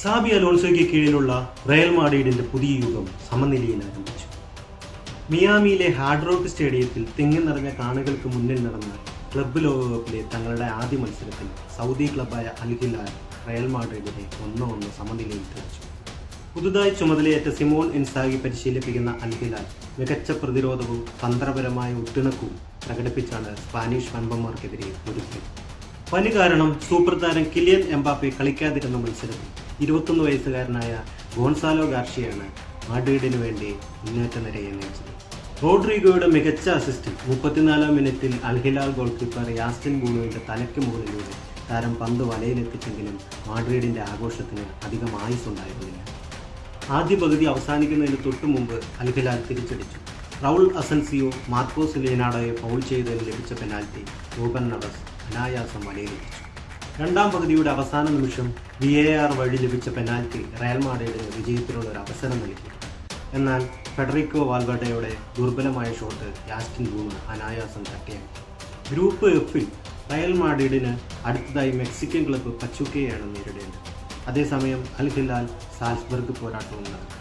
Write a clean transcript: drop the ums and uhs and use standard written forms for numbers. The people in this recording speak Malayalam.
സാബി അലോൺസോയ്ക്ക് കീഴിലുള്ള റയൽ മാഡ്രിഡിന്റെ പുതിയ യുഗം സമനിലയിൽ ആരംഭിച്ചു. മിയാമിയിലെ ഹാർഡ് റോക്ക് സ്റ്റേഡിയത്തിൽ തിങ്ങി നിറഞ്ഞ കാണികൾക്ക് മുന്നിൽ നടന്ന ക്ലബ്ബ് ലോകകപ്പിലെ തങ്ങളുടെ ആദ്യ മത്സരത്തിൽ സൗദി ക്ലബ്ബായ അൽ ഹിലാൽ റയൽ മാഡ്രിഡിനെ 1-1 സമനിലയിൽ തെളിച്ചു. പുതുതായി ചുമതലയേറ്റ സിമോൺ ഇൻസാഗി പരിശീലിപ്പിക്കുന്ന അൽ ഹിലാൽ മികച്ച പ്രതിരോധവും തന്ത്രപരമായ ഒത്തിണക്കവും പ്രകടിപ്പിച്ചാണ് സ്പാനിഷ് വൻപന്മാർക്കെതിരെ ഒരുക്കിയത്. പനി കാരണം സൂപ്പർ താരം കിലിയൻ എംബാപ്പെ കളിക്കാതിരുന്ന മത്സരത്തിൽ 21 വയസ്സുകാരനായ ഗോൺസാലോ ഗാർഷിയാണ് മാഡ്രിഡിനു വേണ്ടി മുന്നേറ്റ നിരയെ നയിച്ചത്. റോഡ്രിഗോയുടെ മികച്ച അസിസ്റ്റ് 34-ാം മിനിറ്റിൽ അൽ ഹിലാൽ ഗോൾ കീപ്പർ യാസ്റ്റിൻ ബൂണോയുടെ തലയ്ക്ക് മുകളിലൂടെ താരം പന്ത് വലയിലെത്തിച്ചെങ്കിലും മാഡ്രിഡിന്റെ ആഘോഷത്തിന് അധികം ആയുസ്സുണ്ടായിരുന്നില്ല. ആദ്യ പകുതി അവസാനിക്കുന്നതിന് തൊട്ടു മുമ്പ് അൽ ഹിലാൽ തിരിച്ചടിച്ചു. റൗൾ അസൻസിയോ മാർക്കോസ് ലിയനാർഡോയെ ഫൗൾ ചെയ്തതിന് ലഭിച്ച പെനാൽറ്റി റൂബൻ നെവസ് അനായാസം വലയിലെത്തിച്ചു. രണ്ടാം പകുതിയുടെ അവസാന നിമിഷം VAR വഴി ലഭിച്ച പെനാൽറ്റി റയൽ മാഡ്രിഡിന് വിജയത്തിനുള്ള ഒരു അവസരം നൽകി. എന്നാൽ ഫെഡറിക്കോ വാൽവർഡയുടെ ദുർബലമായ ഷോട്ട് യാസ്റ്റിൻ ബൂണോ അനായാസം തട്ടിയാക്കി. ഗ്രൂപ്പ് എഫിൽ റയൽ മാഡ്രിഡിന് അടുത്തതായി മെക്സിക്കൻ ക്ലബ്ബ് പച്ചുക്കയെയാണ് നേരിടേണ്ടത്. അതേസമയം അൽ ഹിലാൽ സാൽസ്ബർഗ് പോരാട്ടവും നടക്കും.